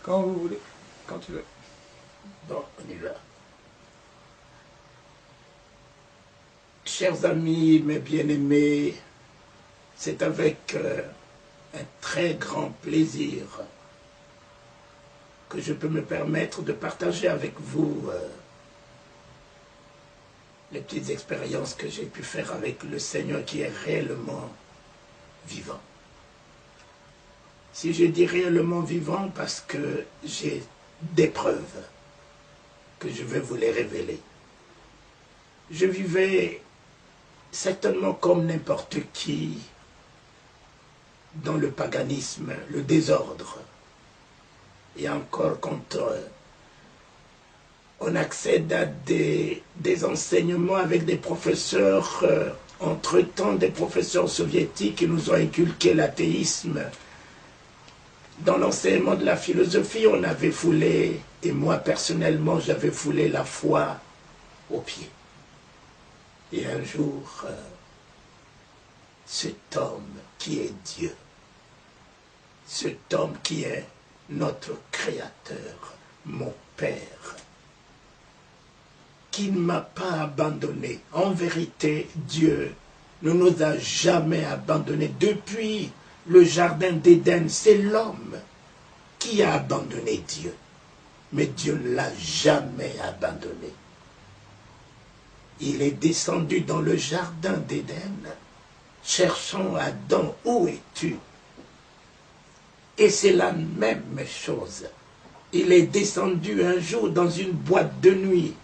Quand vous voulez, quand tu veux. Bon, on y va. Chers amis, mes bien-aimés, c'est avec un très grand plaisir que je peux me permettre de partager avec vous les petites expériences que j'ai pu faire avec le Seigneur qui est réellement vivant. Si je dis réellement vivant, parce que j'ai des preuves que je vais vous les révéler. Je vivais certainement comme n'importe qui dans le paganisme, le désordre. Et encore quand on accède à des enseignements avec des professeurs, entre-temps des professeurs soviétiques qui nous ont inculqué l'athéisme. Dans l'enseignement de la philosophie, on avait foulé, et moi personnellement, j'avais foulé la foi aux pieds. Et un jour, cet homme qui est Dieu, cet homme qui est notre Créateur, mon Père, qui ne m'a pas abandonné. En vérité, Dieu ne nous a jamais abandonnés. Depuis le jardin d'Éden, c'est l'homme qui a abandonné Dieu. Mais Dieu ne l'a jamais abandonné. Il est descendu dans le jardin d'Éden, cherchant Adam, où es-tu? Et c'est la même chose. Il est descendu un jour dans une boîte de nuit,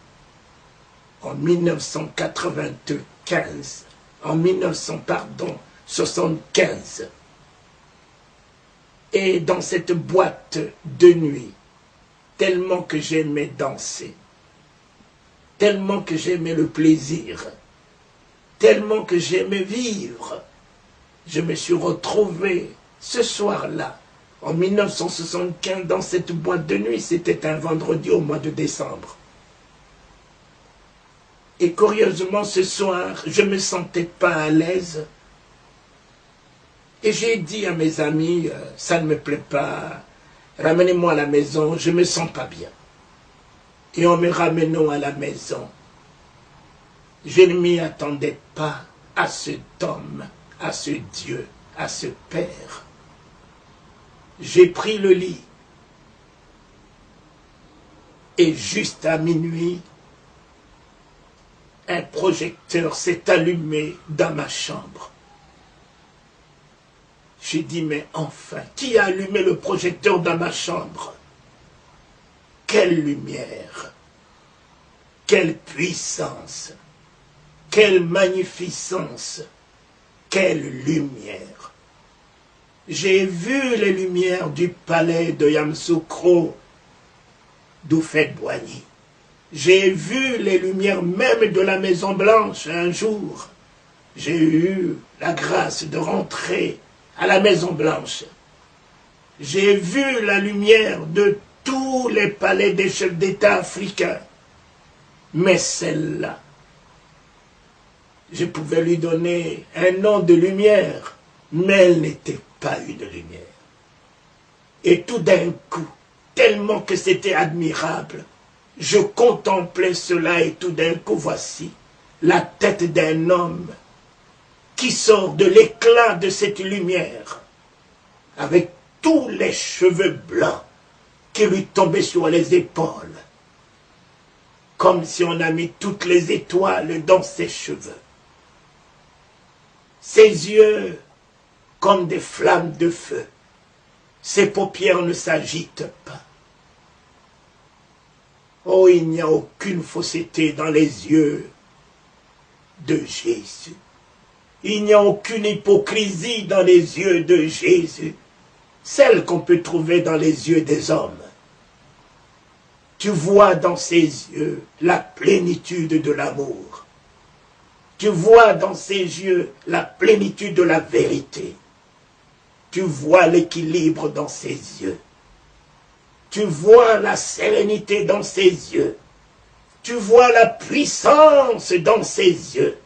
en 1975. Et dans cette boîte de nuit, tellement que j'aimais danser, tellement que j'aimais le plaisir, tellement que j'aimais vivre, je me suis retrouvé ce soir-là, en 1975, dans cette boîte de nuit. C'était un vendredi au mois de décembre. Et curieusement, ce soir, je ne me sentais pas à l'aise. Et j'ai dit à mes amis, ça ne me plaît pas, ramenez-moi à la maison, je ne me sens pas bien. Et en me ramenant à la maison, je ne m'y attendais pas à cet homme, à ce Dieu, à ce Père. J'ai pris le lit. Et juste à minuit, un projecteur s'est allumé dans ma chambre. J'ai dit, mais enfin, qui a allumé le projecteur dans ma chambre? Quelle lumière! Quelle puissance! Quelle magnificence! Quelle lumière! J'ai vu les lumières du palais de Yamoussoukro, d'Houphouët-Boigny. J'ai vu les lumières même de la Maison Blanche un jour. J'ai eu la grâce de rentrer à la Maison Blanche. J'ai vu la lumière de tous les palais des chefs d'État africains. Mais celle-là, je pouvais lui donner un nom de lumière, mais elle n'était pas une lumière. Et tout d'un coup, tellement que c'était admirable, je contemplais cela et tout d'un coup, voici la tête d'un homme qui sort de l'éclat de cette lumière, avec tous les cheveux blancs qui lui tombaient sur les épaules, comme si on a mis toutes les étoiles dans ses cheveux. Ses yeux comme des flammes de feu. Ses paupières ne s'agitent pas. Oh, il n'y a aucune fausseté dans les yeux de Jésus. Il n'y a aucune hypocrisie dans les yeux de Jésus, celle qu'on peut trouver dans les yeux des hommes. Tu vois dans ses yeux la plénitude de l'amour. Tu vois dans ses yeux la plénitude de la vérité. Tu vois l'équilibre dans ses yeux. Tu vois la sérénité dans ses yeux. Tu vois la puissance dans ses yeux.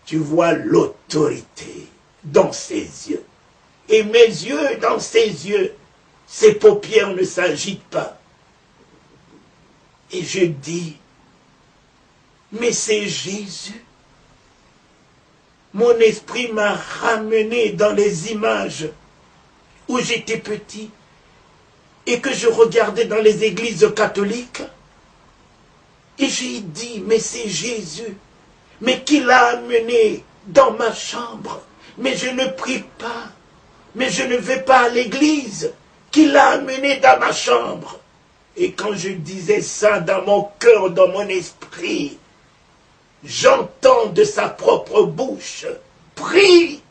Tu vois l'autorité dans ses yeux. Et mes yeux dans ses yeux, Ses paupières ne s'agitent pas. Et je dis, mais c'est Jésus. Mon esprit m'a ramené dans les images où j'étais petit et que je regardais dans les églises catholiques. Et j'ai dit, mais c'est Jésus. Mais qui l'a amené dans ma chambre? Mais je ne prie pas. Mais je ne vais pas à l'église. Qui l'a amené dans ma chambre? Et quand je disais ça dans mon cœur, dans mon esprit, j'entends de sa propre bouche, prie.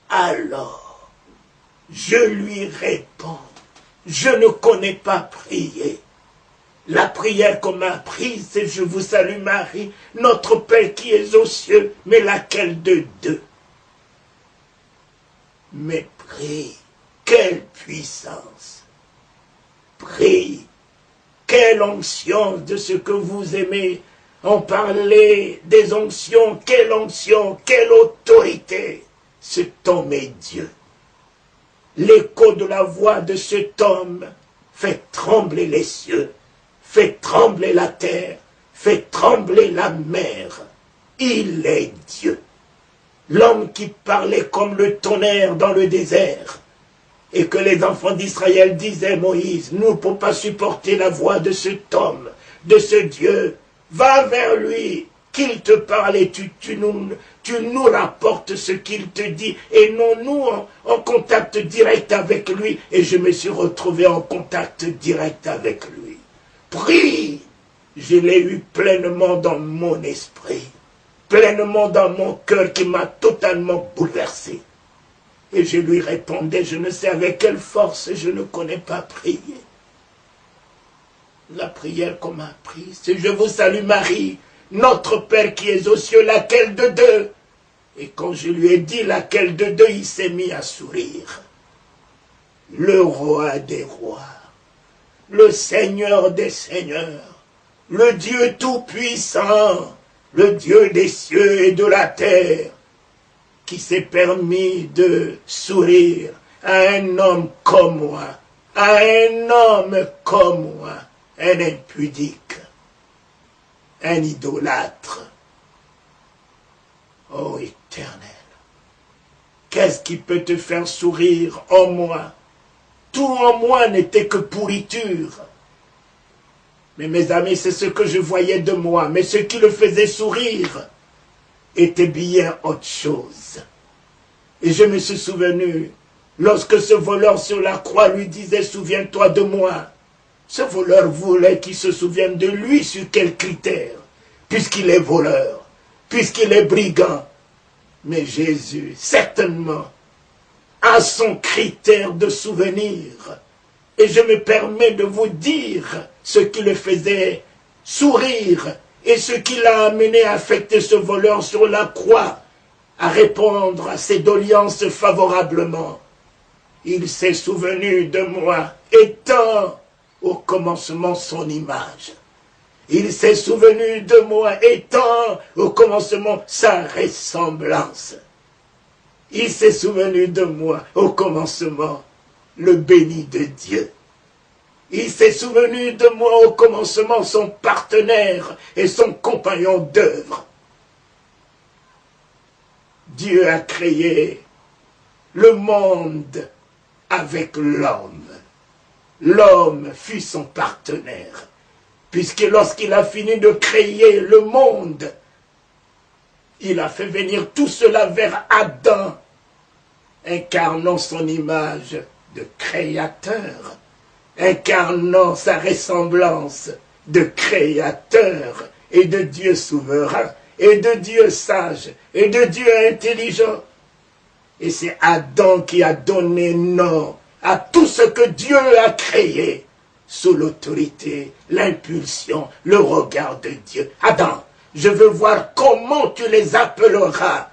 Alors, je lui réponds, je ne connais pas prier. La prière qu'on m'a apprise, c'est je vous salue Marie, notre Père qui es aux cieux, mais laquelle de deux? Mais prie, quelle puissance! Prie, quelle onction de ce que vous aimez. On parlait des onctions, quelle autorité. Cet homme est Dieu. L'écho de la voix de cet homme fait trembler les cieux, fait trembler la terre, fait trembler la mer. Il est Dieu. L'homme qui parlait comme le tonnerre dans le désert, et que les enfants d'Israël disaient, Moïse, nous ne pouvons pas supporter la voix de cet homme, de ce Dieu. Va vers lui, qu'il te parle et tu nous rapportes ce qu'il te dit. Et non nous en contact direct avec lui. Et je me suis retrouvé en contact direct avec lui. Prie, je l'ai eu pleinement dans mon esprit, pleinement dans mon cœur qui m'a totalement bouleversé. Et je lui répondais, je ne sais avec quelle force, je ne connais pas prier. La prière qu'on m'a apprise, c'est je vous salue Marie, notre Père qui est aux cieux, laquelle de deux? Et quand je lui ai dit laquelle de deux, il s'est mis à sourire. Le roi des rois, le Seigneur des seigneurs, le Dieu tout-puissant, le Dieu des cieux et de la terre, qui s'est permis de sourire à un homme comme moi, à un homme comme moi, un impudique, un idolâtre. Ô Éternel, qu'est-ce qui peut te faire sourire en moi? Tout en moi n'était que pourriture. Mais mes amis, c'est ce que je voyais de moi. Mais ce qui le faisait sourire était bien autre chose. Et je me suis souvenu, lorsque ce voleur sur la croix lui disait, souviens-toi de moi. Ce voleur voulait qu'il se souvienne de lui sur quels critères, puisqu'il est voleur, puisqu'il est brigand. Mais Jésus, certainement, a son critère de souvenir. Et je me permets de vous dire ce qui le faisait sourire et ce qui l'a amené à affecter ce voleur sur la croix, à répondre à ses doléances favorablement. Il s'est souvenu de moi, étant au commencement son image. Il s'est souvenu de moi, étant au commencement sa ressemblance. Il s'est souvenu de moi, au commencement, le béni de Dieu. Il s'est souvenu de moi, au commencement, son partenaire et son compagnon d'œuvre. Dieu a créé le monde avec l'homme. L'homme fut son partenaire, puisque lorsqu'il a fini de créer le monde, il a fait venir tout cela vers Adam, incarnant son image de créateur, incarnant sa ressemblance de créateur et de Dieu souverain, et de Dieu sage, et de Dieu intelligent. Et c'est Adam qui a donné nom à tout ce que Dieu a créé, sous l'autorité, l'impulsion, le regard de Dieu. Adam, je veux voir comment tu les appelleras.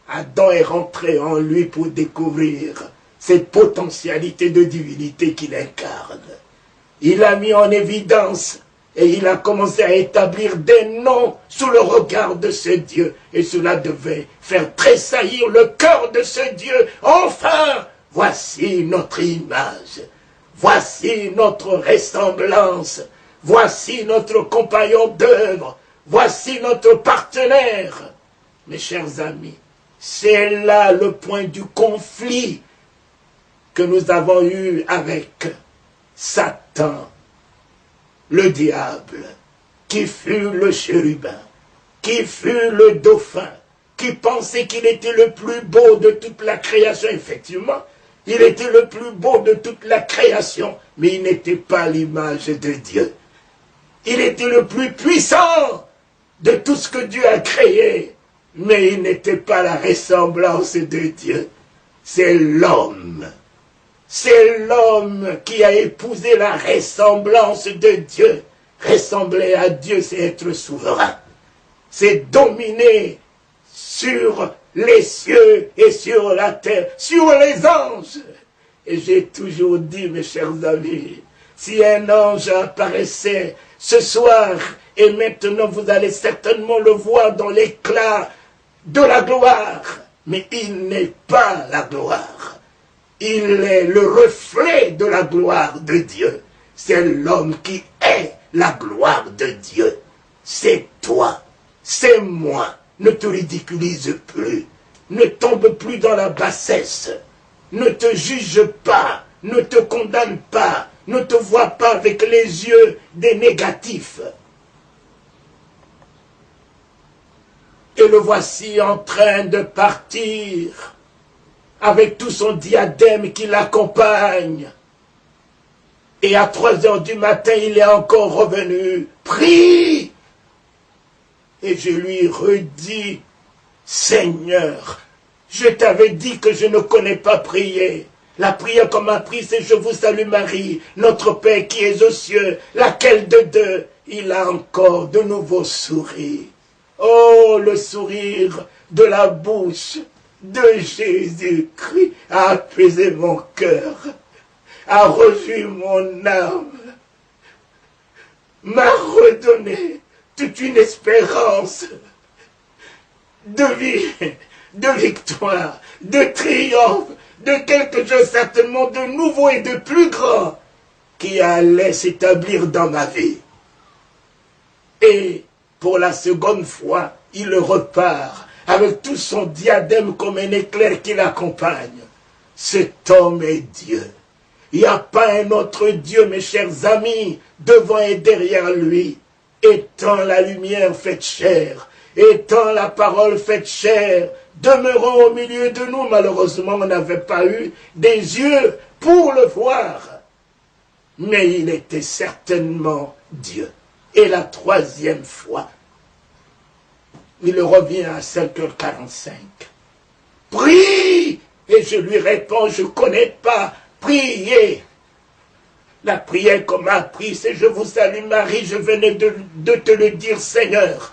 Adam est rentré en lui pour découvrir cette potentialité de divinité qu'il incarne. Il a mis en évidence et il a commencé à établir des noms sous le regard de ce Dieu. Et cela devait faire tressaillir le cœur de ce Dieu. Enfin, voici notre image, voici notre ressemblance, voici notre compagnon d'œuvre, voici notre partenaire. Mes chers amis, c'est là le point du conflit que nous avons eu avec Satan, le diable, qui fut le chérubin, qui fut le dauphin, qui pensait qu'il était le plus beau de toute la création. Effectivement, il était le plus beau de toute la création, mais il n'était pas l'image de Dieu. Il était le plus puissant de tout ce que Dieu a créé, mais il n'était pas la ressemblance de Dieu. C'est l'homme. C'est l'homme qui a épousé la ressemblance de Dieu. Ressembler à Dieu, c'est être souverain. C'est dominer sur les cieux et sur la terre, sur les anges. Et j'ai toujours dit, mes chers amis, si un ange apparaissait ce soir, et maintenant vous allez certainement le voir dans l'éclat de la gloire, mais il n'est pas la gloire. Il est le reflet de la gloire de Dieu. C'est l'homme qui est la gloire de Dieu. C'est toi, c'est moi. Ne te ridiculise plus. Ne tombe plus dans la bassesse. Ne te juge pas. Ne te condamne pas. Ne te vois pas avec les yeux des négatifs. Et le voici en train de partir avec tout son diadème qui l'accompagne. Et à 3 heures du matin, il est encore revenu. Prie! Et je lui redis, Seigneur, je t'avais dit que je ne connais pas prier. La prière qu'on m'a appris, c'est je vous salue Marie, notre Père qui est aux cieux. Laquelle de deux? Il a encore de nouveau souri. Oh, le sourire de la bouche de Jésus-Christ a apaisé mon cœur, a revu mon âme, m'a redonné toute une espérance de vie, de victoire, de triomphe, de quelque chose certainement de nouveau et de plus grand qui allait s'établir dans ma vie. Et pour la seconde fois, il repart avec tout son diadème comme un éclair qui l'accompagne. Cet homme est Dieu. Il n'y a pas un autre Dieu, mes chers amis, devant et derrière lui. Étant la lumière faite chair, étant la parole faite chair, demeurant au milieu de nous, malheureusement, on n'avait pas eu des yeux pour le voir. Mais il était certainement Dieu. Et la 3e fois, il revient à 5h45. Prie! Et je lui réponds, je ne connais pas. Priez! La prière qu'on m'a appris, c'est je vous salue Marie, je venais de te le dire Seigneur.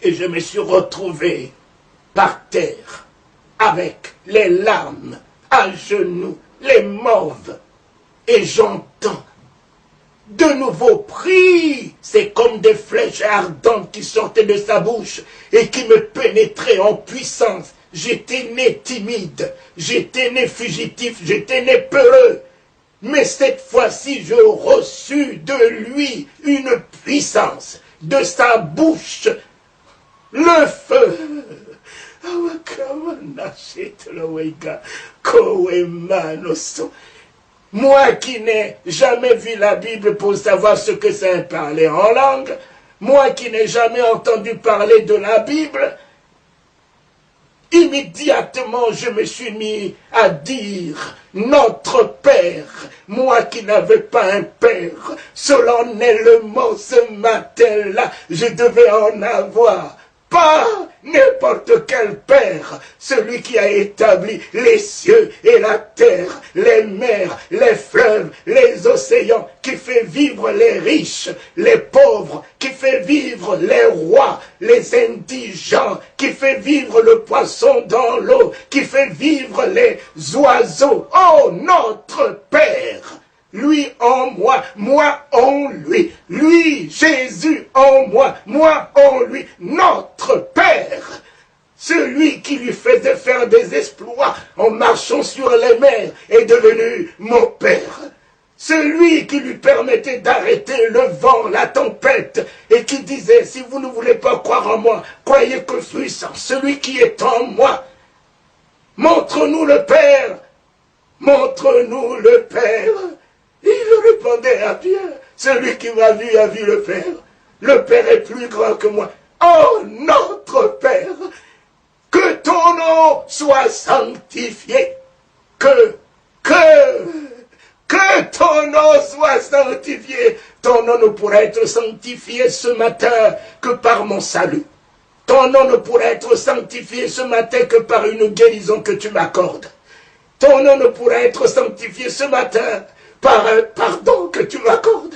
Et je me suis retrouvé par terre, avec les larmes, à genoux, les mauves. Et j'entends de nouveau prie. C'est comme des flèches ardentes qui sortaient de sa bouche et qui me pénétraient en puissance. J'étais né timide, j'étais né fugitif, j'étais né peureux. Mais cette fois-ci, je reçus de lui une puissance, de sa bouche, le feu. Moi qui n'ai jamais vu la Bible pour savoir ce que c'est parler en langue, moi qui n'ai jamais entendu parler de la Bible, immédiatement, je me suis mis à dire « Notre Père », moi qui n'avais pas un Père, solennellement ce matin-là, je devais en avoir. Pas n'importe quel Père, celui qui a établi les cieux et la terre, les mers, les fleuves, les océans, qui fait vivre les riches, les pauvres, qui fait vivre les rois, les indigents, qui fait vivre le poisson dans l'eau, qui fait vivre les oiseaux. Oh, notre Père! Lui en moi, moi en lui. Lui, Jésus en moi, moi en lui. Notre Père. celui qui lui faisait faire des exploits en marchant sur les mers est devenu mon Père. Celui qui lui permettait d'arrêter le vent, la tempête, et qui disait, si vous ne voulez pas croire en moi, croyez que je suis celui qui est en moi. Montre-nous le Père, montre-nous le Père. Il répondait à Pierre, celui qui m'a vu a vu le Père. Le Père est plus grand que moi. Oh, notre Père, que ton nom soit sanctifié, que ton nom soit sanctifié. Ton nom ne pourra être sanctifié ce matin que par mon salut. Ton nom ne pourra être sanctifié ce matin que par une guérison que tu m'accordes. Ton nom ne pourra être sanctifié ce matin par un pardon que tu m'accordes.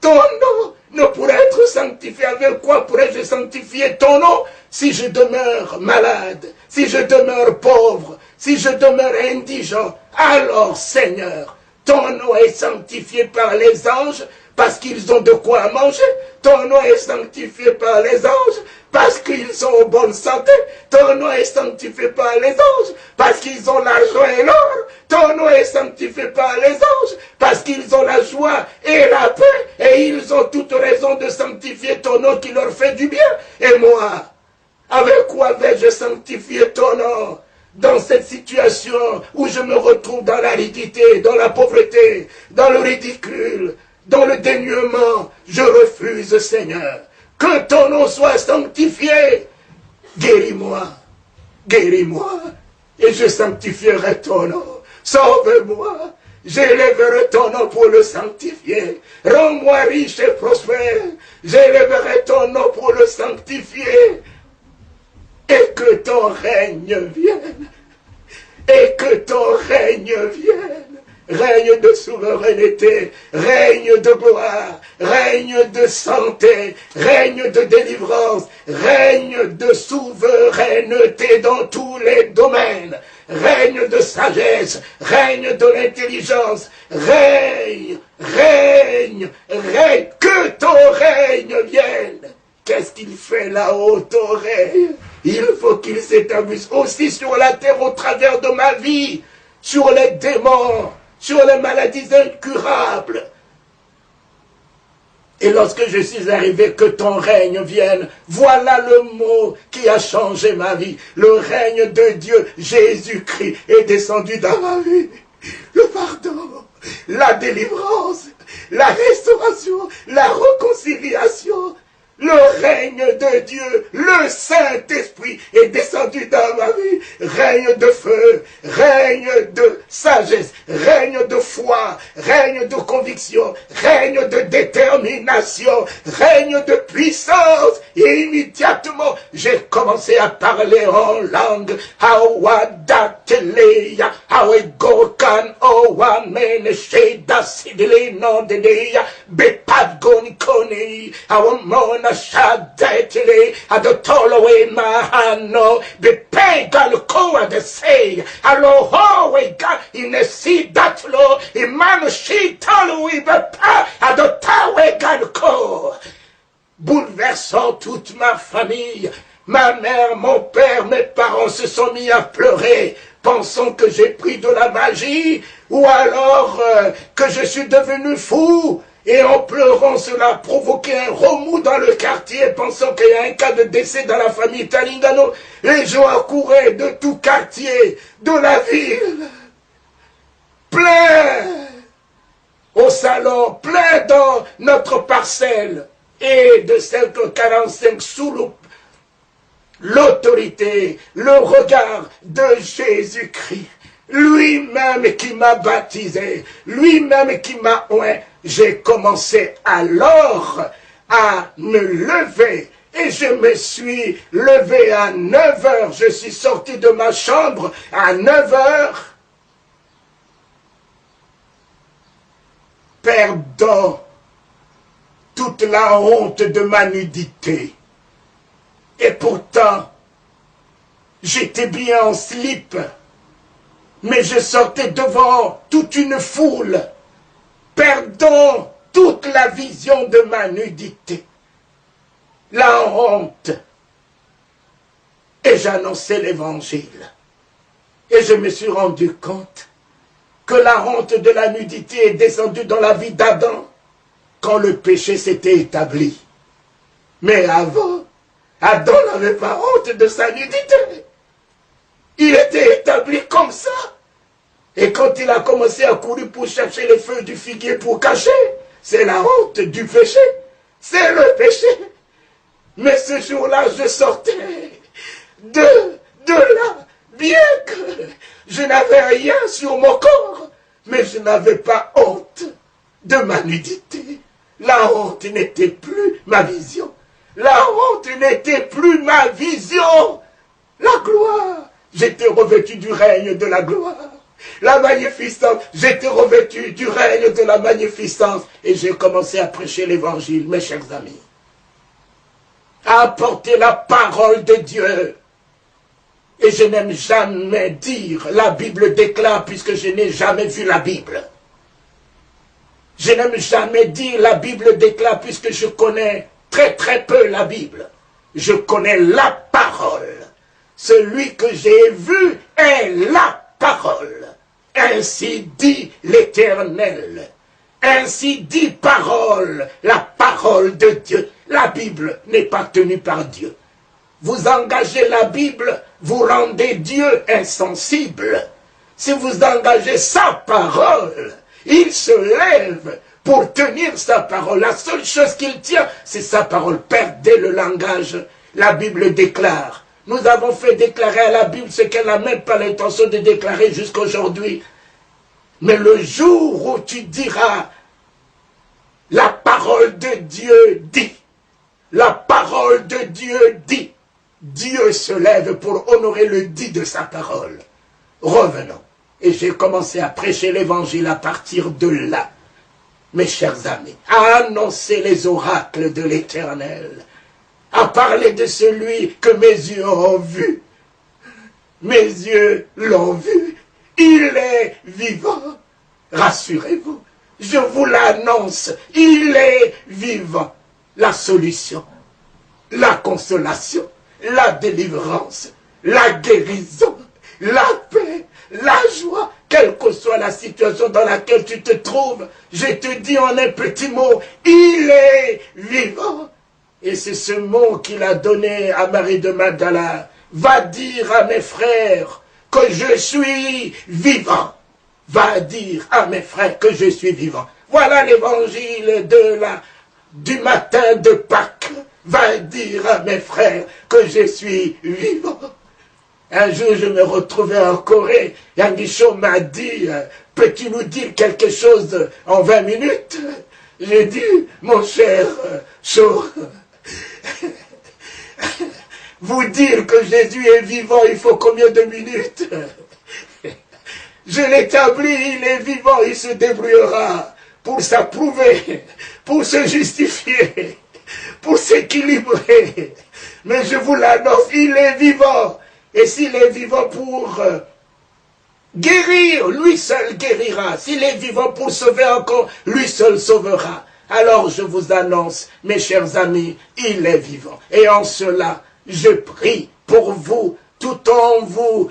Ton nom ne pourra être sanctifié. Avec quoi pourrais-je sanctifier ton nom? Si je demeure malade, si je demeure pauvre, si je demeure indigent, alors Seigneur, ton nom est sanctifié par les anges parce qu'ils ont de quoi manger. Ton nom est sanctifié par les anges parce qu'ils sont en bonne santé. Ton nom est sanctifié par les anges parce qu'ils ont l'argent et l'or. Ton nom est sanctifié par les anges parce qu'ils ont la joie et la paix. Et ils ont toute raison de sanctifier ton nom qui leur fait du bien. Et moi, avec quoi vais-je sanctifier ton nom? Dans cette situation où je me retrouve dans l'aridité, dans la pauvreté, dans le ridicule, dans le dénuement, je refuse, Seigneur. Que ton nom soit sanctifié. Guéris-moi, guéris-moi, et je sanctifierai ton nom. Sauve-moi, j'élèverai ton nom pour le sanctifier. Rends-moi riche et prospère, j'élèverai ton nom pour le sanctifier. Et que ton règne vienne. Et que ton règne vienne. Règne de souveraineté, règne de gloire, règne de santé, règne de délivrance, règne de souveraineté dans tous les domaines, règne de sagesse, règne de l'intelligence, règne, que ton règne vienne. Qu'est-ce qu'il fait là-haut, ton règne? Il faut qu'il s'établisse aussi sur la terre au travers de ma vie, sur les démons, sur les maladies incurables. Et lorsque je suis arrivé, que ton règne vienne, voilà le mot qui a changé ma vie. Le règne de Dieu, Jésus-Christ, est descendu dans ma vie. Le pardon, la délivrance, la restauration, la réconciliation. Le règne de Dieu, le Saint-Esprit est descendu dans ma vie. Règne de feu, règne de sagesse, règne de foi, règne de conviction, règne de détermination, règne de puissance. Et immédiatement, j'ai commencé à parler en langue. Hawadatelea, Hawegokan, Owamen, Sheda Sidile, Nondeya, Bepadgonikoni, Awamona. Shadetili, Adotoloway Mahano, be pagan koa de say, Allo we got in a seed that low, Imano she tolui bepa, Adotawe ganko. Bouleversant toute ma famille, ma mère, mon père, mes parents se sont mis à pleurer, pensant que j'ai pris de la magie, ou alors que je suis devenu fou. Et en pleurant, cela a provoqué un remous dans le quartier, pensant qu'il y a un cas de décès dans la famille Talingano. Les gens accouraient de tout quartier, de la ville, plein au salon, plein dans notre parcelle, et de cercle 45 sous l'autorité, le regard de Jésus-Christ. Lui-même qui m'a baptisé, lui-même qui m'a oint. J'ai commencé alors à me lever et je me suis levé à 9 heures. Je suis sorti de ma chambre à 9 heures, perdant toute la honte de ma nudité. Et pourtant, j'étais bien en slip, mais je sortais devant toute une foule, perdant toute la vision de ma nudité, la honte. et j'annonçais l'évangile. Et je me suis rendu compte que la honte de la nudité est descendue dans la vie d'Adam quand le péché s'était établi. Mais avant, Adam n'avait pas honte de sa nudité. Il était établi comme ça. Et quand il a commencé à courir pour chercher les feuilles du figuier pour cacher, c'est la honte du péché. C'est le péché. Mais ce jour-là, je sortais de là, bien que je n'avais rien sur mon corps, mais je n'avais pas honte de ma nudité. La honte n'était plus ma vision. La honte n'était plus ma vision. La gloire, j'étais revêtu du règne de la gloire. La magnificence, j'étais revêtu du règne de la magnificence. Et j'ai commencé à prêcher l'évangile, mes chers amis. À apporter la parole de Dieu. Et je n'aime jamais dire la Bible déclare puisque je n'ai jamais vu la Bible. Je n'aime jamais dire la Bible déclare puisque je connais très très peu la Bible. Je connais la parole. Celui que j'ai vu est la parole. Ainsi dit l'Éternel. Ainsi dit parole, la parole de Dieu. La Bible n'est pas tenue par Dieu. Vous engagez la Bible, vous rendez Dieu insensible. Si vous engagez sa parole, il se lève pour tenir sa parole. La seule chose qu'il tient, c'est sa parole. Perdez le langage. La Bible déclare. Nous avons fait déclarer à la Bible ce qu'elle n'a même pas l'intention de déclarer jusqu'aujourd'hui. Mais le jour où tu diras, la parole de Dieu dit, la parole de Dieu dit, Dieu se lève pour honorer le dit de sa parole. Revenons. Et j'ai commencé à prêcher l'évangile à partir de là. Mes chers amis, à annoncer les oracles de l'Éternel, à parler de celui que mes yeux ont vu. Mes yeux l'ont vu. Il est vivant. Rassurez-vous, je vous l'annonce, il est vivant. La solution, la consolation, la délivrance, la guérison, la paix, la joie, quelle que soit la situation dans laquelle tu te trouves, je te dis en un petit mot, il est vivant. Et c'est ce mot qu'il a donné à Marie de Magdala. Va dire à mes frères que je suis vivant. Va dire à mes frères que je suis vivant. Voilà l'évangile du matin de Pâques. Va dire à mes frères que je suis vivant. Un jour, je me retrouvais en Corée. Yang Guichon m'a dit, peux-tu nous dire quelque chose en 20 minutes? J'ai dit, mon cher Cho, vous dire que Jésus est vivant, il faut combien de minutes? Je l'établis, il est vivant, il se débrouillera pour s'approuver, pour se justifier, pour s'équilibrer. Mais je vous l'annonce, il est vivant. Et s'il est vivant pour guérir, lui seul guérira. S'il est vivant pour sauver encore, lui seul sauvera. Alors je vous annonce, mes chers amis, il est vivant. Et en cela, je prie pour vous, tout en vous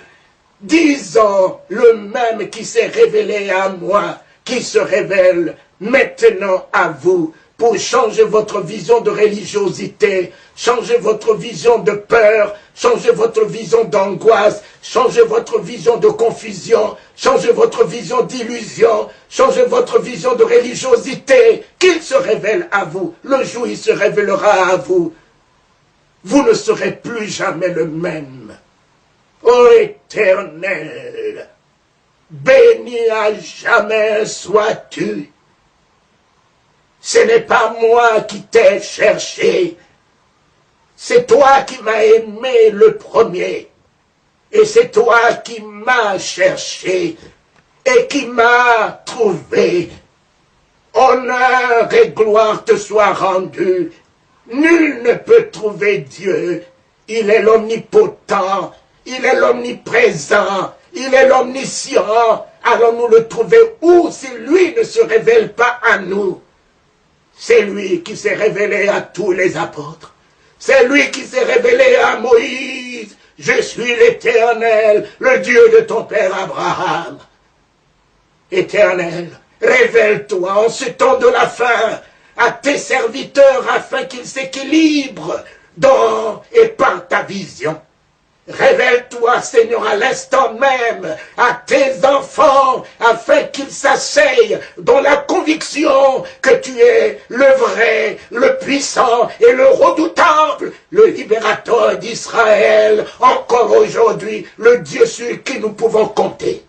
disant le même qui s'est révélé à moi, qui se révèle maintenant à vous, pour changer votre vision de religiosité, changer votre vision de peur, changer votre vision d'angoisse, changer votre vision de confusion, changer votre vision d'illusion, changer votre vision de religiosité, qu'il se révèle à vous. Le jour où il se révélera à vous, vous ne serez plus jamais le même. Ô Éternel, béni à jamais sois-tu. Ce n'est pas moi qui t'ai cherché, c'est toi qui m'as aimé le premier, et c'est toi qui m'as cherché, et qui m'as trouvé. Honneur et gloire te soient rendus. Nul ne peut trouver Dieu. Il est l'omnipotent, il est l'omniprésent, il est l'omniscient. Allons-nous le trouver où si lui ne se révèle pas à nous? C'est lui qui s'est révélé à tous les apôtres. C'est lui qui s'est révélé à Moïse. Je suis l'Éternel, le Dieu de ton père Abraham. Éternel, révèle-toi en ce temps de la fin à tes serviteurs afin qu'ils s'équilibrent dans et par ta vision. Révèle-toi, Seigneur, à l'instant même, à tes enfants, afin qu'ils s'asseyent dans la conviction que tu es le vrai, le puissant et le redoutable, le libérateur d'Israël, encore aujourd'hui, le Dieu sur qui nous pouvons compter.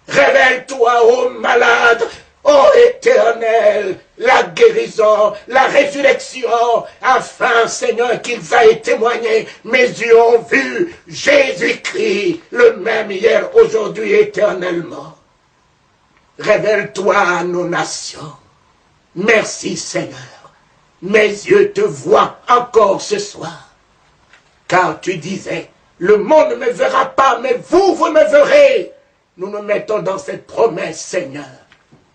Révèle-toi, ô malade, ô Éternel, la guérison, la résurrection, afin, Seigneur, qu'ils aillent témoigner. Mes yeux ont vu Jésus-Christ, le même hier, aujourd'hui, éternellement. Révèle-toi à nos nations. Merci, Seigneur. Mes yeux te voient encore ce soir. Car tu disais, le monde ne me verra pas, mais vous, vous me verrez. Nous nous mettons dans cette promesse, Seigneur,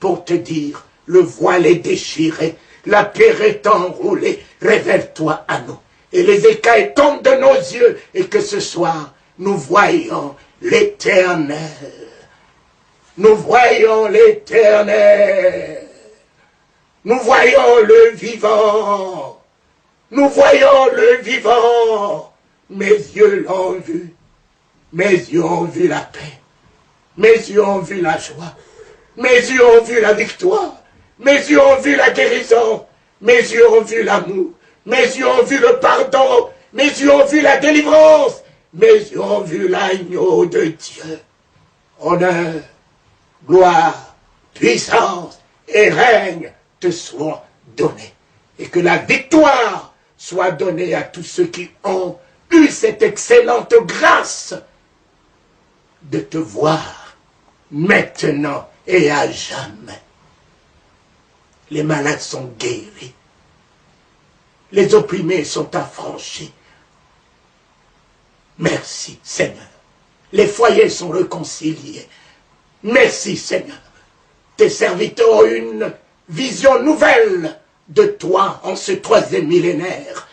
pour te dire, le voile est déchiré, la pierre est enroulée, révèle-toi à nous. Et les écailles tombent de nos yeux, et que ce soir, nous voyons l'Éternel. Nous voyons l'Éternel. Nous voyons le vivant. Nous voyons le vivant. Mes yeux l'ont vu. Mes yeux ont vu la paix. Mes yeux ont vu la joie. Mes yeux ont vu la victoire. Mes yeux ont vu la guérison. Mes yeux ont vu l'amour. Mes yeux ont vu le pardon. Mes yeux ont vu la délivrance. Mes yeux ont vu l'agneau de Dieu. Honneur, gloire, puissance et règne te soient donnés. Et que la victoire soit donnée à tous ceux qui ont eu cette excellente grâce de te voir maintenant et à jamais. Les malades sont guéris. Les opprimés sont affranchis. Merci, Seigneur. Les foyers sont réconciliés. Merci, Seigneur. Tes serviteurs ont une vision nouvelle de toi en ce 3e millénaire.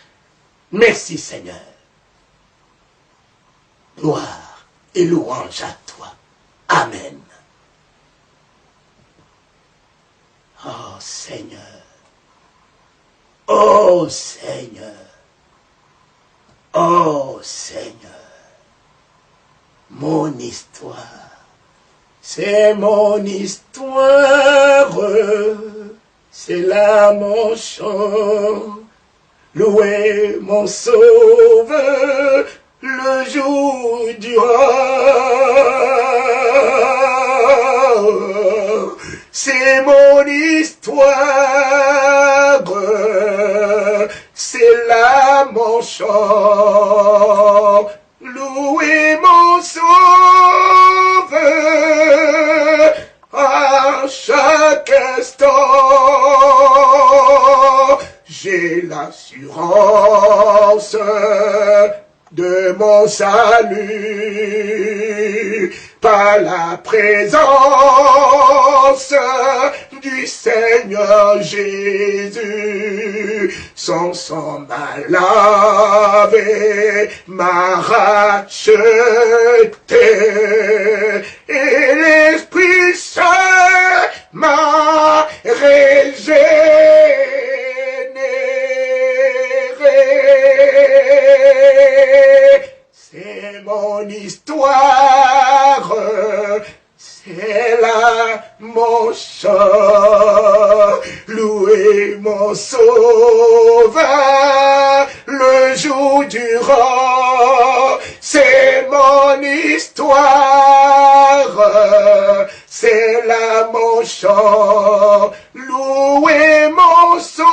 Merci, Seigneur. Gloire et louange à toi. Amen. Oh Seigneur, oh Seigneur, oh Seigneur, mon histoire, c'est mon histoire, c'est là mon chant, louer mon sauveur, le jour durant. C'est mon histoire, c'est là mon chant, louer mon sauveur à chaque instant. J'ai l'assurance de mon salut par la présence du Seigneur Jésus. Son sang m'a lavé, m'a racheté, et l'Esprit Saint m'a régénéré. C'est mon histoire, c'est là mon chant, louer mon sauveur le jour durant. C'est mon histoire, c'est là mon chant, louer mon sauveur